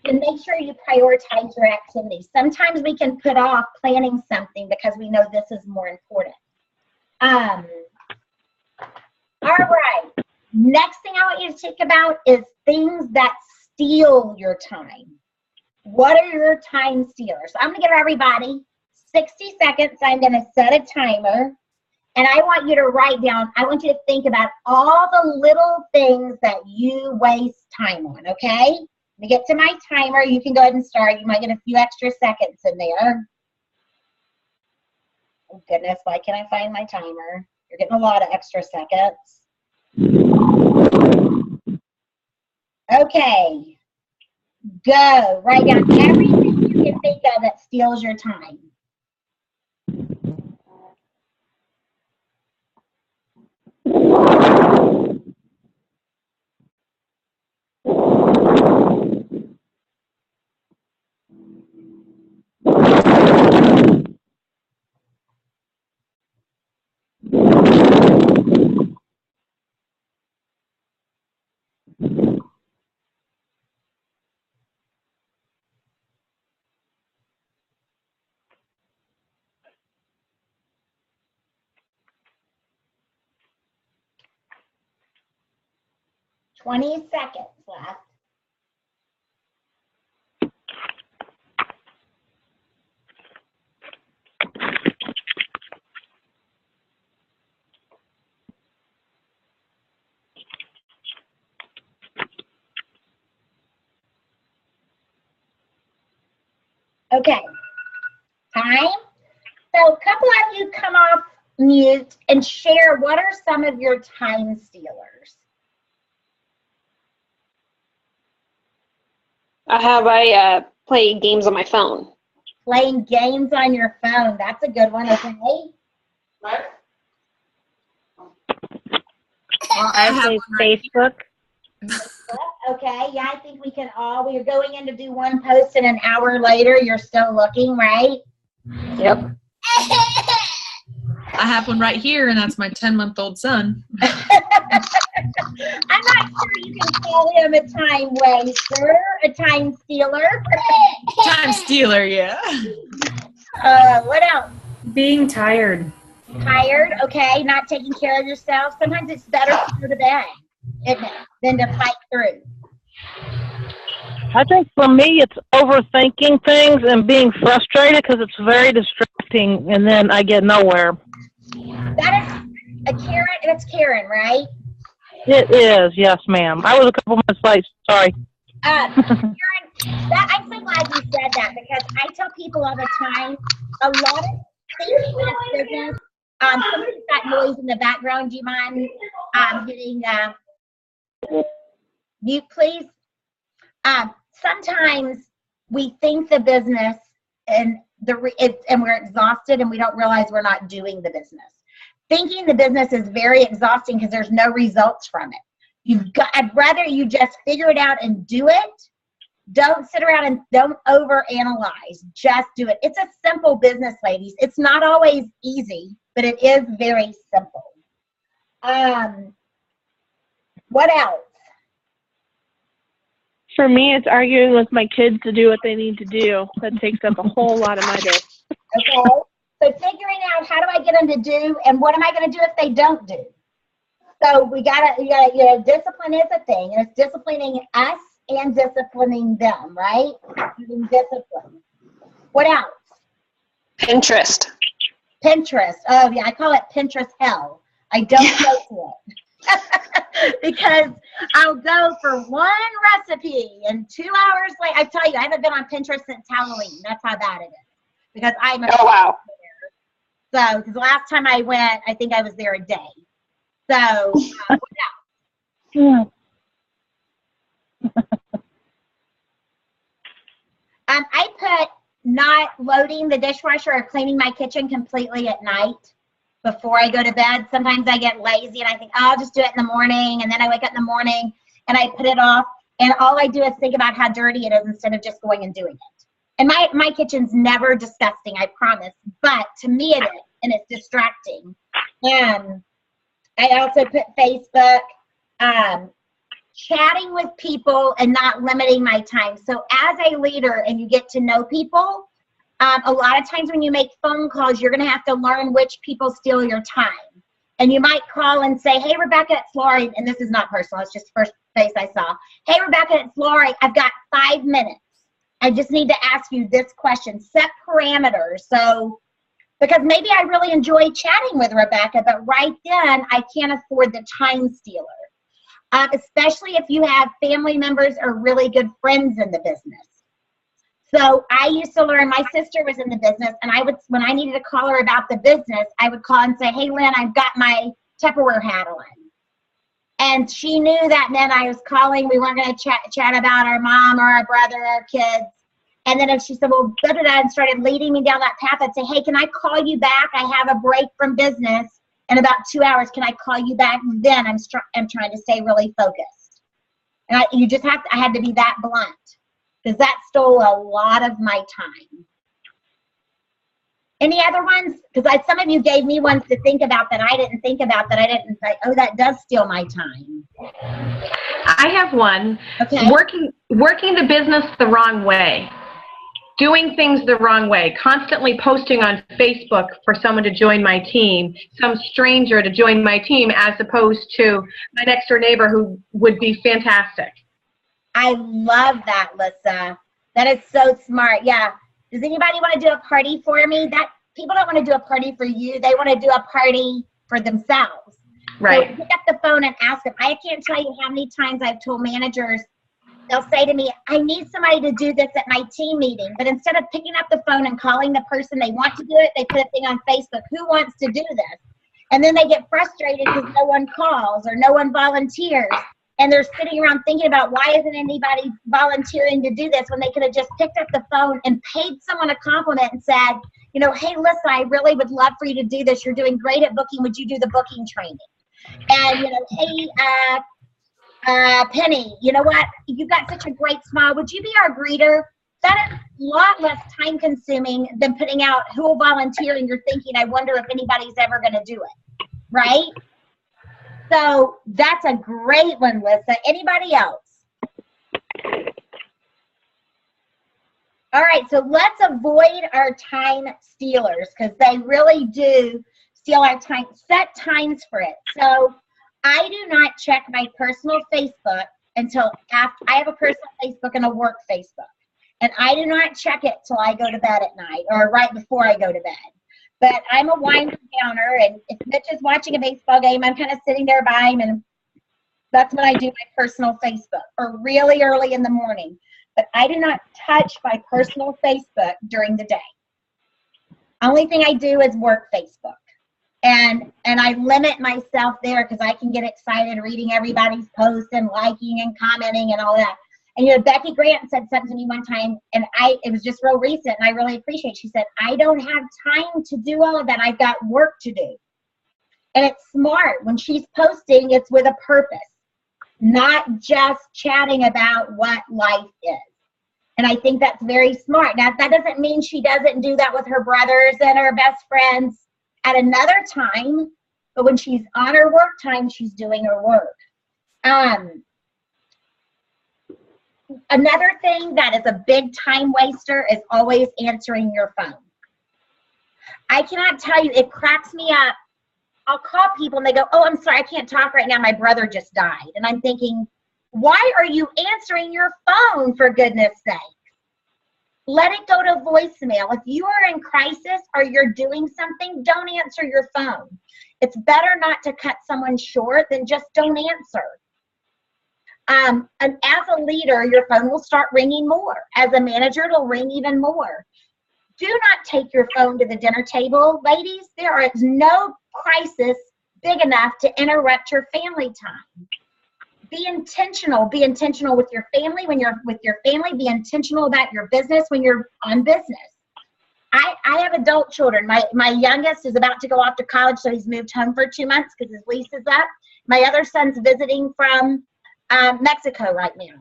And make sure you prioritize your activities. Sometimes we can put off planning something because we know this is more important. All right. Next thing I want you to think about is things that steal your time. What are your time stealers? So I'm going to give everybody 60 seconds. I'm going to set a timer. And I want you to write down, I want you to think about all the little things that you waste time on, okay? Let me get to my timer. You can go ahead and start. You might get a few extra seconds in there. Oh, goodness, why can't I find my timer? You're getting a lot of extra seconds. Okay. Go. Write down everything you can think of that steals your time. $20 seconds left. Okay, time. So a couple of you come off mute and share what are some of your time stealers. I play games on my phone. Playing games on your phone. That's a good one, okay? I say Facebook. Okay, yeah, I think we can all, we're going in to do one post and an hour later, you're still looking, right? Yep. I have one right here, and that's my 10-month-old son. I'm not sure you can call him a time waster, a time stealer. Time stealer, yeah. What else? Being tired. Tired, okay, not taking care of yourself. Sometimes it's better to go to bed, isn't it, than to fight through. I think for me, it's overthinking things and being frustrated because it's very distracting, and then I get nowhere. That is a Karen, that's Karen, right? It is, yes, ma'am. I was a couple minutes late. Sorry. Karen, I'm so glad you said that because I tell people all the time, a lot of thinking in this business, somebody's got noise in the background. Do you mind hitting mute, please? Sometimes we think the business and we're exhausted and we don't realize we're not doing the business. Thinking the business is very exhausting because there's no results from it. I'd rather you just figure it out and do it. Don't sit around and don't overanalyze. Just do it. It's a simple business, ladies. It's not always easy, but it is very simple. What else? For me, it's arguing with my kids to do what they need to do. That takes up a whole lot of my day. Okay. So figuring out how do I get them to do and what am I going to do if they don't do? So you know, discipline is a thing, and it's disciplining us and disciplining them, right? Using discipline. What else? Pinterest. Pinterest. Oh yeah, I call it Pinterest hell. I don't go to it because I'll go for one recipe and 2 hours later. I tell you, I haven't been on Pinterest since Halloween. That's how bad it is. Because I'm a wow. So, because the last time I went, I think I was there a day. So, what else? Yeah. I put not loading the dishwasher or cleaning my kitchen completely at night before I go to bed. Sometimes I get lazy and I think, oh, I'll just do it in the morning. And then I wake up in the morning and I put it off. And all I do is think about how dirty it is instead of just going and doing it. And my kitchen's never disgusting, I promise. But to me it is, and it's distracting. I also put Facebook, chatting with people and not limiting my time. So as a leader and you get to know people, a lot of times when you make phone calls, you're going to have to learn which people steal your time. And you might call and say, hey, Rebecca, it's Lori. And this is not personal. It's just the first face I saw. Hey, Rebecca, it's Lori. I've got 5 minutes. I just need to ask you this question. Set parameters. So, because maybe I really enjoy chatting with Rebecca, but right then I can't afford the time stealer. Especially if you have family members or really good friends in the business. So I used to learn, my sister was in the business, and I would, when I needed to call her about the business, I would call and say, hey, Lynn, I've got my Tupperware hat on. And she knew that meant I was calling. We weren't going to chat about our mom or our brother or our kids. And then if she said, well, da, da, da, and started leading me down that path, I'd say, hey, can I call you back? I have a break from business in about 2 hours. Can I call you back? Then I'm trying to stay really focused. And I had to be that blunt, because that stole a lot of my time. Any other ones? Because some of you gave me ones to think about that I didn't think about, that I didn't say, oh, that does steal my time. I have one. Okay. Working the business the wrong way. Doing things the wrong way. Constantly posting on Facebook for someone to join my team, some stranger to join my team, as opposed to my next door neighbor who would be fantastic. I love that, Lissa. That is so smart. Yeah. Does anybody want to do a party for me? That people don't want to do a party for you. They want to do a party for themselves. Right. So pick up the phone and ask them. I can't tell you how many times I've told managers, they'll say to me, I need somebody to do this at my team meeting. But instead of picking up the phone and calling the person they want to do it, they put a thing on Facebook. Who wants to do this? And then they get frustrated because no one calls or no one volunteers. And they're sitting around thinking about, why isn't anybody volunteering to do this, when they could have just picked up the phone and paid someone a compliment and said, you know, hey, listen, I really would love for you to do this. You're doing great at booking. Would you do the booking training? And, you know, hey, Penny, you know what? You've got such a great smile. Would you be our greeter? That is a lot less time consuming than putting out who will volunteer, and you're thinking, I wonder if anybody's ever going to do it, right? So that's a great one, Lissa. Anybody else? All right, so let's avoid our time stealers, because they really do steal our time. Set times for it. So I do not check my personal Facebook until after. I have a personal Facebook and a work Facebook. And I do not check it till I go to bed at night, or right before I go to bed. But I'm a wind downer, and if Mitch is watching a baseball game, I'm kind of sitting there by him, and that's when I do my personal Facebook, or really early in the morning. But I do not touch my personal Facebook during the day. Only thing I do is work Facebook. And I limit myself there, because I can get excited reading everybody's posts and liking and commenting and all that. And, you know, Becky Grant said something to me one time, and it was just real recent, and I really appreciate it. She said, I don't have time to do all of that. I've got work to do. And it's smart. When she's posting, it's with a purpose, not just chatting about what life is. And I think that's very smart. Now, that doesn't mean she doesn't do that with her brothers and her best friends at another time, but when she's on her work time, she's doing her work. Another thing that is a big time waster is always answering your phone. I cannot tell you, it cracks me up. I'll call people and they go, oh, I'm sorry, I can't talk right now. My brother just died. And I'm thinking, why are you answering your phone, for goodness sake? Let it go to voicemail. If you are in crisis or you're doing something, don't answer your phone. It's better not to cut someone short than just don't answer. And as a leader, your phone will start ringing more. As a manager, it'll ring even more. Do not take your phone to the dinner table. Ladies, there is no crisis big enough to interrupt your family time. Be intentional. Be intentional with your family when you're with your family. Be intentional about your business when you're on business. I have adult children. My youngest is about to go off to college, so he's moved home for 2 months because his lease is up. My other son's visiting from Mexico right now.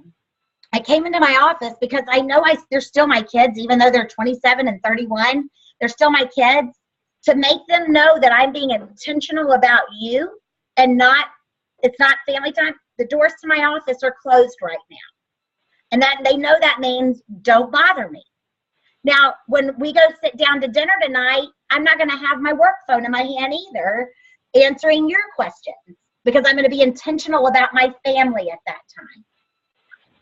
I came into my office because I know they're still my kids, even though they're 27 and 31. They're still my kids. To make them know that I'm being intentional about you and it's not family time. The doors to my office are closed right now. And that they know that means don't bother me. Now, when we go sit down to dinner tonight, I'm not going to have my work phone in my hand either, answering your questions, because I'm going to be intentional about my family at that time.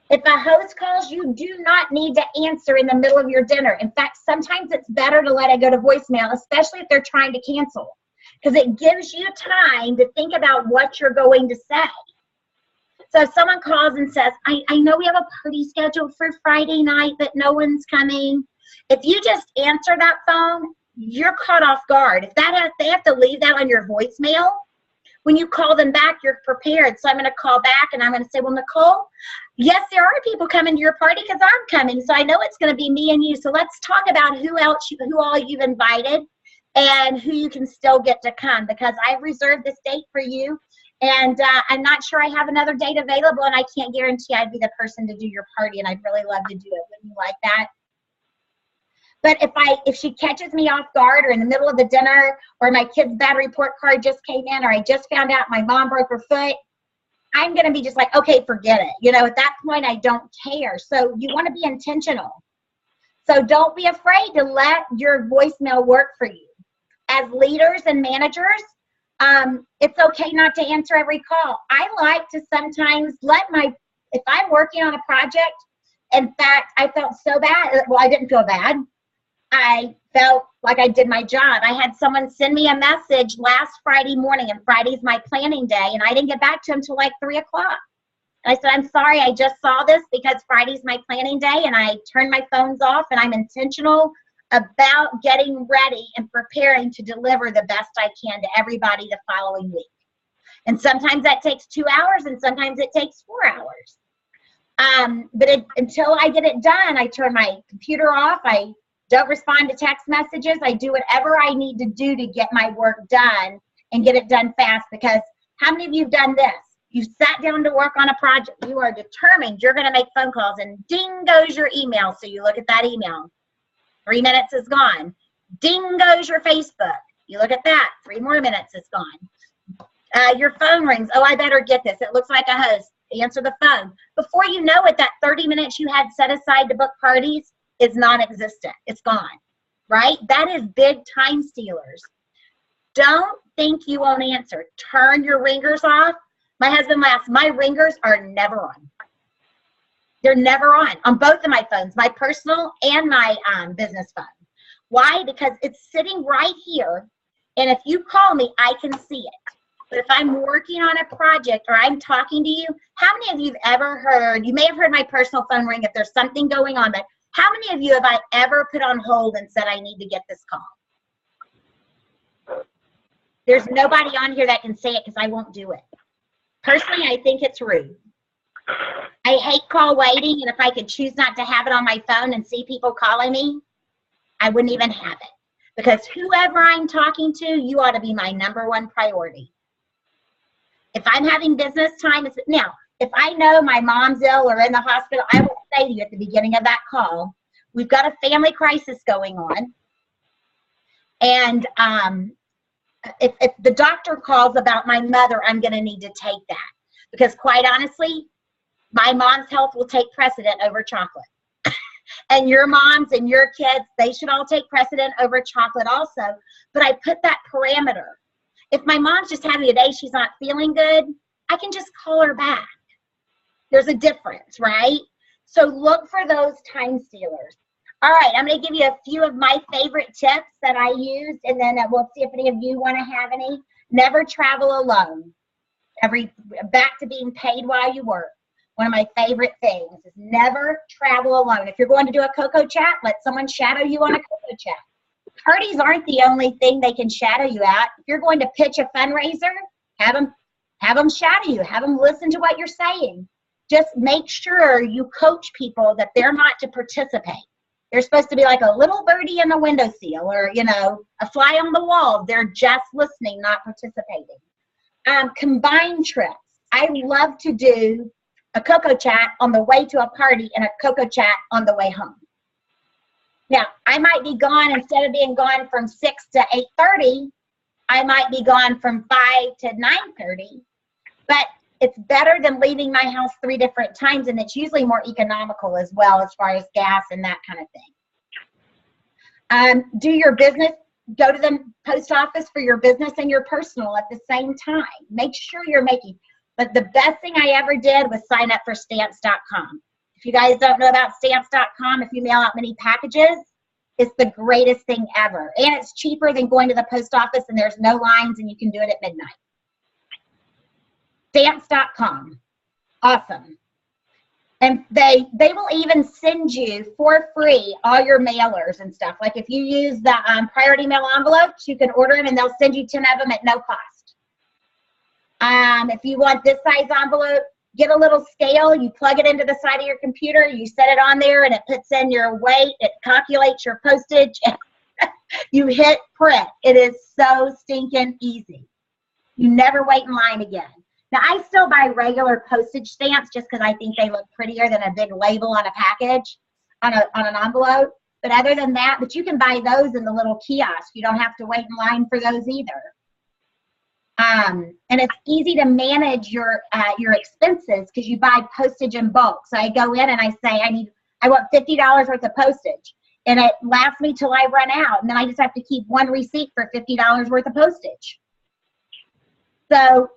If a host calls, you do not need to answer in the middle of your dinner. In fact, sometimes it's better to let it go to voicemail, especially if they're trying to cancel, because it gives you time to think about what you're going to say. So if someone calls and says, I know we have a party scheduled for Friday night, but no one's coming. If you just answer that phone, you're caught off guard. If they have to leave that on your voicemail, when you call them back, you're prepared. So I'm going to call back and I'm going to say, well, Nicole, yes, there are people coming to your party because I'm coming. So I know it's going to be me and you. So let's talk about who all you've invited and who you can still get to come, because I've reserved this date for you. And I'm not sure I have another date available, and I can't guarantee I'd be the person to do your party, and I'd really love to do it. Wouldn't you like that? But if she catches me off guard, or in the middle of the dinner, or my kid's bad report card just came in, or I just found out my mom broke her foot, I'm going to be just like, okay, forget it. You know, at that point, I don't care. So you want to be intentional. So don't be afraid to let your voicemail work for you. As leaders and managers, it's okay not to answer every call. I like to sometimes if I'm working on a project, in fact, I felt so bad. Well, I didn't feel bad. I felt like I did my job. I had someone send me a message last Friday morning, and Friday's my planning day, and I didn't get back to him till like 3 o'clock. And I said, I'm sorry, I just saw this because Friday's my planning day, and I turned my phones off, and I'm intentional about getting ready and preparing to deliver the best I can to everybody the following week. And sometimes that takes 2 hours, and sometimes it takes 4 hours. But until I get it done, I turn my computer off. I don't respond to text messages. I do whatever I need to do to get my work done and get it done fast. Because how many of you have done this? You've sat down to work on a project. You are determined you're going to make phone calls, and ding goes your email. So you look at that email. 3 minutes is gone. Ding goes your Facebook. You look at that. 3 more minutes is gone. Your phone rings. Oh, I better get this. It looks like a host. Answer the phone. Before you know it, that 30 minutes you had set aside to book parties is non-existent. It's gone, right? That is big time stealers. Don't think you won't answer. Turn your ringers off. My husband laughs. My ringers are never on. They're never on both of my phones, my personal and my business phone. Why? Because it's sitting right here, and if you call me, I can see it. But if I'm working on a project or I'm talking to you, how many of you have ever heard, you may have heard my personal phone ring if there's something going on, but how many of you have I ever put on hold and said I need to get this call? There's nobody on here that can say it because I won't do it. Personally, I think it's rude. I hate call waiting, and if I could choose not to have it on my phone and see people calling me, I wouldn't even have it. Because whoever I'm talking to, you ought to be my #1 priority. If I'm having business time, now, if I know my mom's ill or in the hospital, I will say to you at the beginning of that call, we've got a family crisis going on. And if the doctor calls about my mother, I'm going to need to take that. Because quite honestly, my mom's health will take precedent over chocolate. And your moms and your kids, they should all take precedent over chocolate also. But I put that parameter. If my mom's just having a day she's not feeling good, I can just call her back. There's a difference, right? So look for those time stealers. All right, I'm going to give you a few of my favorite tips that I use, and then we'll see if any of you want to have any. Never travel alone. Back to being paid while you work. One of my favorite things is never travel alone. If you're going to do a Coco Chat, let someone shadow you on a Coco Chat. Parties aren't the only thing they can shadow you at. If you're going to pitch a fundraiser, have them shadow you. Have them listen to what you're saying. Just make sure you coach people that they're not to participate. They're supposed to be like a little birdie in the windowsill, or, a fly on the wall. They're just listening, not participating. Combined trips. I love to do a Coco Chat on the way to a party and a Coco Chat on the way home. Now, I might be gone, instead of being gone from 6 to 8:30, I might be gone from 5 to 9:30, but it's better than leaving my house 3 different times, and it's usually more economical as well as far as gas and that kind of thing. Do your business, go to the post office for your business and your personal at the same time. Make sure you're making, but the best thing I ever did was sign up for stamps.com. If you guys don't know about stamps.com, if you mail out many packages, it's the greatest thing ever. And it's cheaper than going to the post office, and there's no lines, and you can do it at midnight. Stamps.com. Awesome. And they will even send you for free all your mailers and stuff. Like if you use the priority mail envelopes, you can order them, and they'll send you 10 of them at no cost. If you want this size envelope, get a little scale, you plug it into the side of your computer, you set it on there, and it puts in your weight, it calculates your postage, you hit print. It is so stinking easy. You never wait in line again. Now, I still buy regular postage stamps just because I think they look prettier than a big label on a package, on an envelope. But other than that, but you can buy those in the little kiosk. You don't have to wait in line for those either. And it's easy to manage your expenses because you buy postage in bulk. So I go in and I say, I want $50 worth of postage. And it lasts me till I run out. And then I just have to keep one receipt for $50 worth of postage. So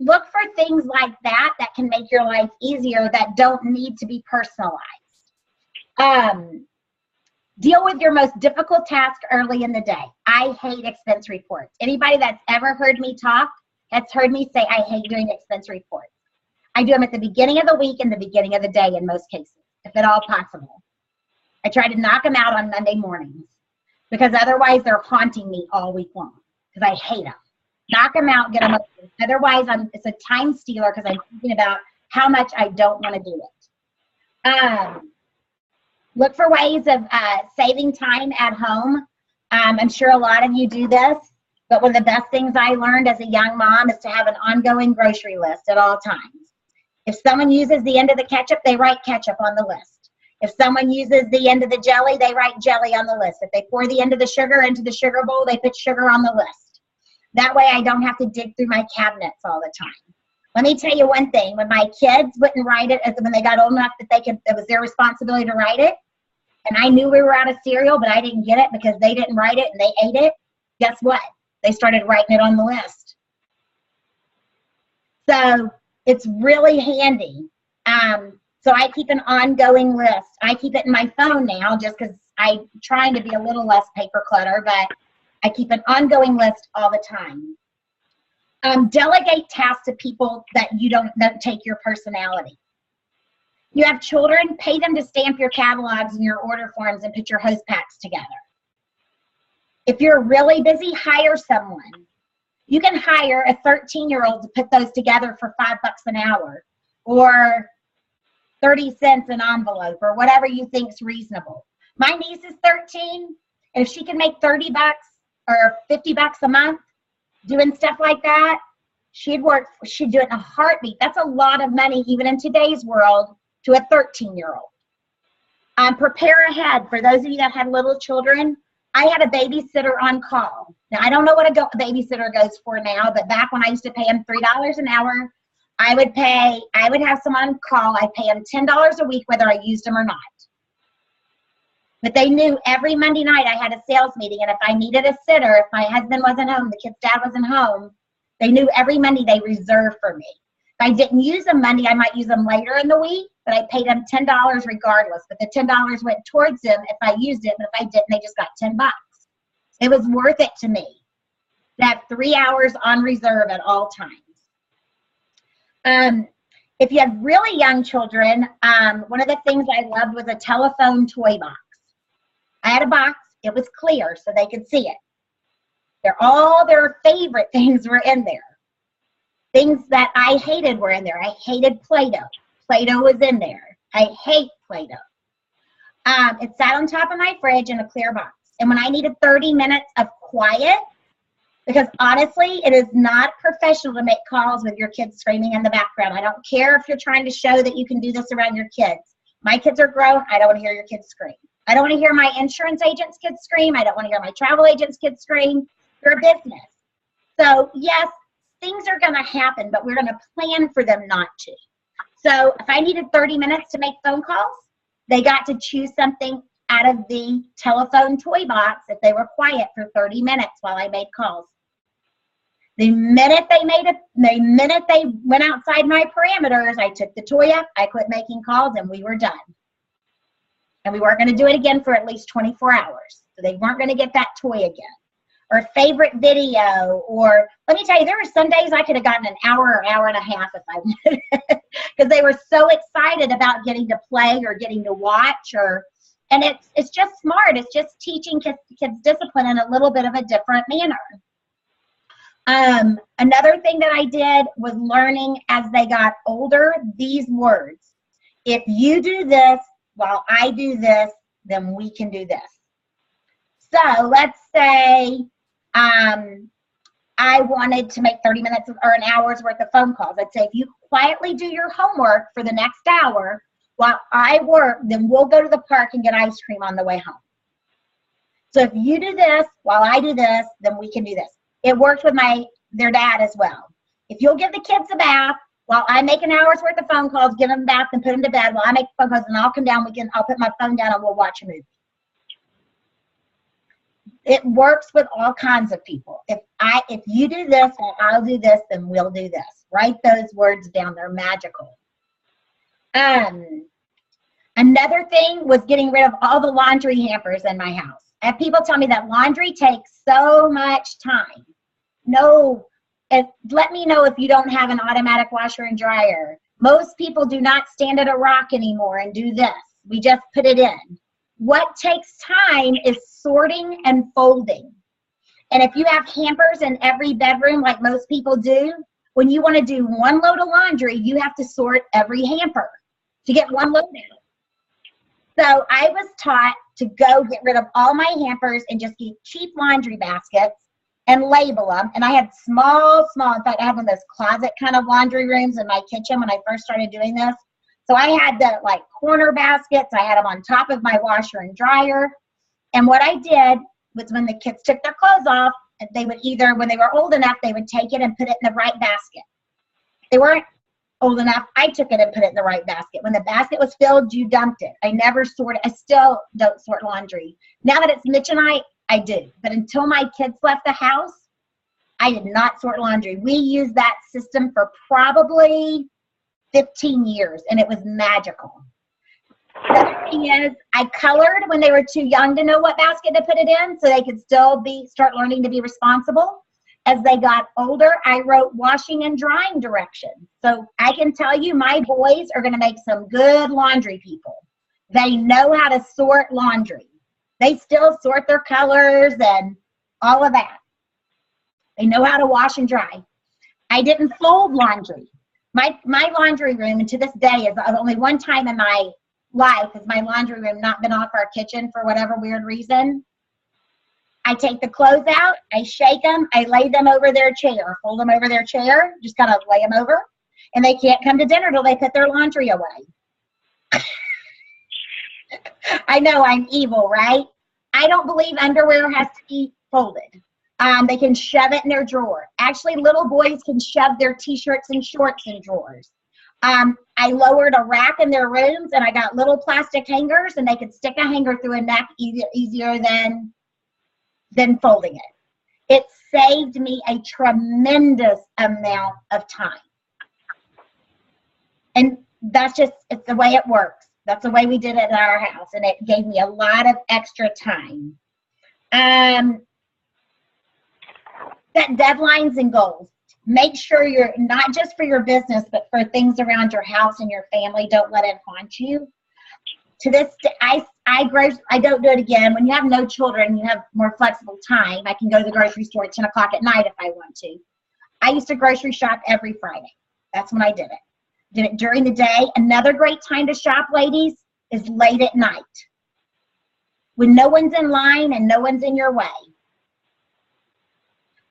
look for things like that can make your life easier that don't need to be personalized. Deal with your most difficult task early in the day. I hate expense reports. Anybody that's ever heard me talk has heard me say I hate doing expense reports. I do them at the beginning of the week and the beginning of the day in most cases, if at all possible. I try to knock them out on Monday mornings because otherwise they're haunting me all week long because I hate them. Knock them out, get them over. Otherwise, it's a time stealer because I'm thinking about how much I don't want to do it. Look for ways of saving time at home. I'm sure a lot of you do this, but one of the best things I learned as a young mom is to have an ongoing grocery list at all times. If someone uses the end of the ketchup, they write ketchup on the list. If someone uses the end of the jelly, they write jelly on the list. If they pour the end of the sugar into the sugar bowl, they put sugar on the list. That way I don't have to dig through my cabinets all the time. Let me tell you one thing. When my kids wouldn't write it, when they got old enough that it was their responsibility to write it, and I knew we were out of cereal, but I didn't get it because they didn't write it and they ate it, guess what? They started writing it on the list. So it's really handy. So I keep an ongoing list. I keep it in my phone now just because I'm trying to be a little less paper clutter, but I keep an ongoing list all the time. Delegate tasks to people that that take your personality. You have children, pay them to stamp your catalogs and your order forms and put your hose packs together. If you're really busy, hire someone. You can hire a 13-year-old to put those together for $5 an hour or 30 cents an envelope or whatever you think's reasonable. My niece is 13, and if she can make $30 or $50 a month doing stuff like that, she'd do it in a heartbeat. That's a lot of money even in today's world to a 13-year-old. Prepare ahead. For those of you that have little children, I had a babysitter on call. Now, I don't know what a babysitter goes for now, but back when I used to pay them $3 an hour, I would have someone on call. I'd pay them $10 a week whether I used them or not. But they knew every Monday night I had a sales meeting, and if I needed a sitter, if my husband wasn't home, the kid's dad wasn't home, they knew every Monday they reserved for me. If I didn't use them Monday, I might use them later in the week, but I paid them $10 regardless. But the $10 went towards them if I used it, but if I didn't, they just got $10. It was worth it to me to have 3 hours on reserve at all times. If you have really young children, one of the things I loved was a telephone toy box. I had a box. It was clear so they could see it. All their favorite things were in there. Things that I hated were in there. I hated Play-Doh. Play-Doh was in there. I hate Play-Doh. It sat on top of my fridge in a clear box. And when I needed 30 minutes of quiet, because honestly, it is not professional to make calls with your kids screaming in the background. I don't care if you're trying to show that you can do this around your kids. My kids are grown. I don't want to hear your kids scream. I don't want to hear my insurance agent's kids scream. I don't want to hear my travel agent's kids scream. You're a business. So yes, things are going to happen, but we're going to plan for them not to. So if I needed 30 minutes to make phone calls, they got to choose something out of the telephone toy box if they were quiet for 30 minutes while I made calls. The minute they went outside my parameters, I took the toy up, I quit making calls, and we were done. And we weren't going to do it again for at least 24 hours. So they weren't going to get that toy again. Or favorite video, or let me tell you, there were some days I could have gotten an hour or hour and a half if I wanted, because they were so excited about getting to play or getting to watch, and it's just smart. It's just teaching kids discipline in a little bit of a different manner. Another thing that I did was learning as they got older these words. If you do this while I do this, then we can do this. So let's say I wanted to make 30 minutes or an hour's worth of phone calls. I'd say, if you quietly do your homework for the next hour while I work, then we'll go to the park and get ice cream on the way home. So if you do this while I do this, then we can do this. It worked with their dad as well. If you'll give the kids a bath while I make an hour's worth of phone calls, give them a bath and put them to bed while I make phone calls, and I'll come down, I'll put my phone down and we'll watch a movie. It works with all kinds of people. If you do this and I'll do this, then we'll do this. Write those words down. They're magical. Another thing was getting rid of all the laundry hampers in my house. I have people tell me that laundry takes so much time. No, let me know if you don't have an automatic washer and dryer. Most people do not stand at a rock anymore and do this. We just put it in. What takes time is sorting and folding. And if you have hampers in every bedroom like most people do, when you want to do one load of laundry, you have to sort every hamper to get one load out. So I was taught to go get rid of all my hampers and just get cheap laundry baskets and label them. And I had small, in fact, I had one of those closet kind of laundry rooms in my kitchen when I first started doing this. So I had the corner baskets. I had them on top of my washer and dryer. And what I did was when the kids took their clothes off, they would either, when they were old enough, they would take it and put it in the right basket. If they weren't old enough, I took it and put it in the right basket. When the basket was filled, you dumped it. I never sorted. I still don't sort laundry. Now that it's Mitch and I do. But until my kids left the house, I did not sort laundry. We used that system for probably 15 years, and it was magical. The other thing is, I colored when they were too young to know what basket to put it in, so they could still start learning to be responsible. As they got older, I wrote washing and drying directions. So I can tell you, my boys are going to make some good laundry people. They know how to sort laundry. They still sort their colors and all of that. They know how to wash and dry. I didn't fold laundry. My laundry room, and to this day, is only one time in my life has my laundry room not been off our kitchen for whatever weird reason. I take the clothes out, I shake them, I lay them over their chair, fold them over their chair, just kind of lay them over, and they can't come to dinner till they put their laundry away. I know I'm evil, right? I don't believe underwear has to be folded. They can shove it in their drawer. Actually, little boys can shove their t-shirts and shorts in drawers. I lowered a rack in their rooms, and I got little plastic hangers, and they could stick a hanger through a neck easier than folding it. It saved me a tremendous amount of time. And it's the way it works. That's the way we did it at our house, and it gave me a lot of extra time. Set deadlines and goals. Make sure you're not just for your business, but for things around your house and your family. Don't let it haunt you. To this day, I don't do it again. When you have no children, you have more flexible time. I can go to the grocery store at 10 o'clock at night if I want to. I used to grocery shop every Friday. That's when I did it. Did it during the day. Another great time to shop, ladies, is late at night. When no one's in line and no one's in your way.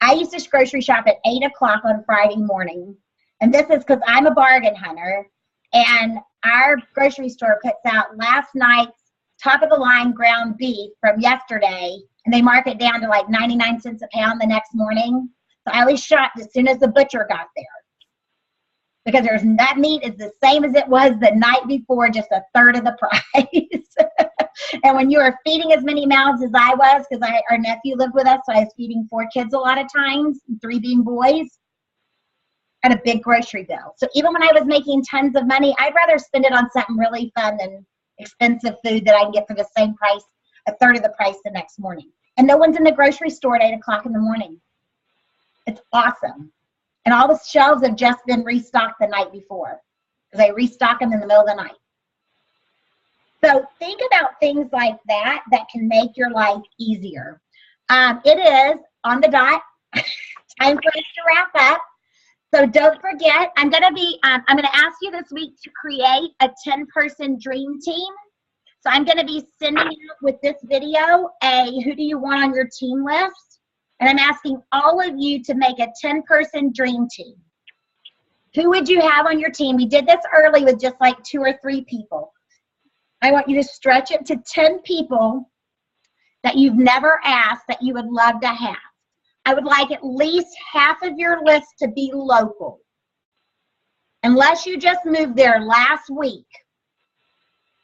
I used to grocery shop at 8 o'clock on Friday morning. And this is because I'm a bargain hunter. And our grocery store puts out last night's top-of-the-line ground beef from yesterday. And they mark it down to like 99 cents a pound the next morning. So I always shopped as soon as the butcher got there. Because that meat is the same as it was the night before, just a third of the price. And when you are feeding as many mouths as I was, because our nephew lived with us, so I was feeding 4 kids a lot of times, 3 being boys, I had a big grocery bill. So even when I was making tons of money, I'd rather spend it on something really fun than expensive food that I can get for the same price, a third of the price the next morning. And no one's in the grocery store at 8 o'clock in the morning. It's awesome. And all the shelves have just been restocked the night before, because I restock them in the middle of the night. So think about things like that can make your life easier. It is on the dot time for us to wrap up. So don't forget, I'm going to ask you this week to create a 10-person dream team. So I'm going to be sending out with this video a who do you want on your team list. And I'm asking all of you to make a 10-person dream team. Who would you have on your team? We did this early with just like 2 or 3 people. I want you to stretch it to 10 people that you've never asked that you would love to have. I would like at least half of your list to be local. Unless you just moved there last week.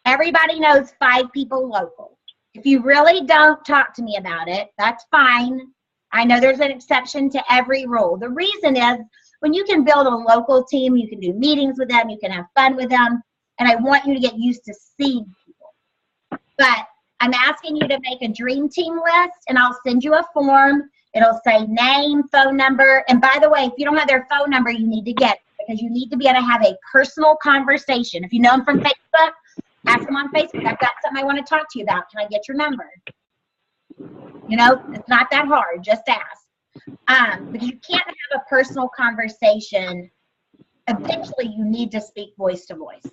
Everybody knows 5 people local. If you really don't talk to me about it, that's fine. I know there's an exception to every rule. The reason is when you can build a local team, you can do meetings with them, you can have fun with them, and I want you to get used to seeing people. But I'm asking you to make a dream team list, and I'll send you a form. It'll say name, phone number, and by the way, if you don't have their phone number, you need to get it because you need to be able to have a personal conversation. If you know them from Facebook, ask them on Facebook. I've got something I want to talk to you about. Can I get your number? You know, it's not that hard. Just ask. Because you can't have a personal conversation. Eventually, you need to speak voice to voice.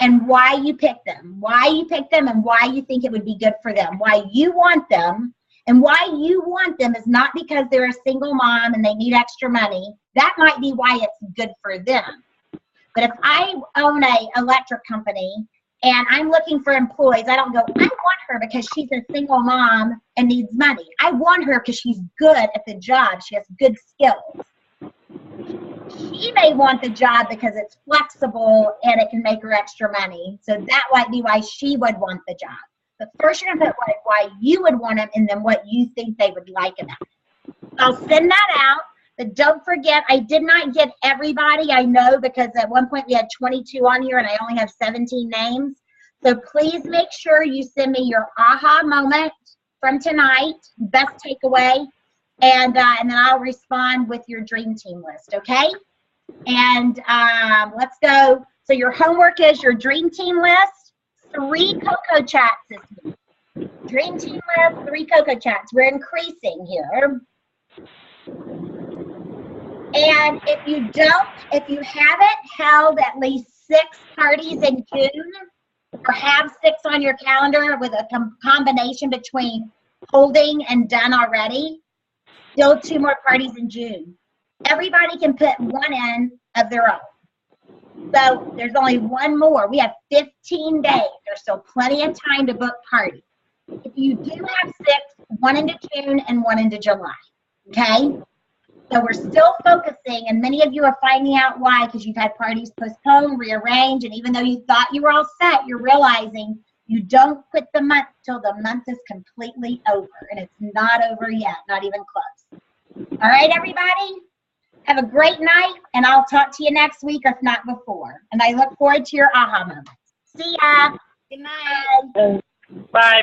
And why you pick them. Why you pick them and why you think it would be good for them. Why you want them. And why you want them is not because they're a single mom and they need extra money. That might be why it's good for them. But if I own an electric company and I'm looking for employees, I don't go, I want her because she's a single mom and needs money. I want her because she's good at the job. She has good skills. She may want the job because it's flexible and it can make her extra money. So that might be why she would want the job. But first you're going to put why you would want them and then what you think they would like about it. I'll send that out. But don't forget, I did not get everybody, I know, because at one point we had 22 on here and I only have 17 names. So please make sure you send me your aha moment from tonight, best takeaway, and then I'll respond with your dream team list, okay? And let's go. So your homework is your dream team list, 3 Coco chats this week. Dream team list, 3 Coco chats. We're increasing here. And if you haven't held at least 6 parties in June, or have 6 on your calendar with a combination between holding and done already, still 2 more parties in June. Everybody can put 1 in of their own. So there's only 1 more. We have 15 days. There's still plenty of time to book parties. If you do have 6, 1 into June and 1 into July. Okay? So we're still focusing, and many of you are finding out why, because you've had parties postponed, rearranged, and even though you thought you were all set, you're realizing you don't quit the month till the month is completely over, and it's not over yet, not even close. All right, everybody? Have a great night, and I'll talk to you next week, if not before. And I look forward to your aha moments. See ya. Good night. Bye.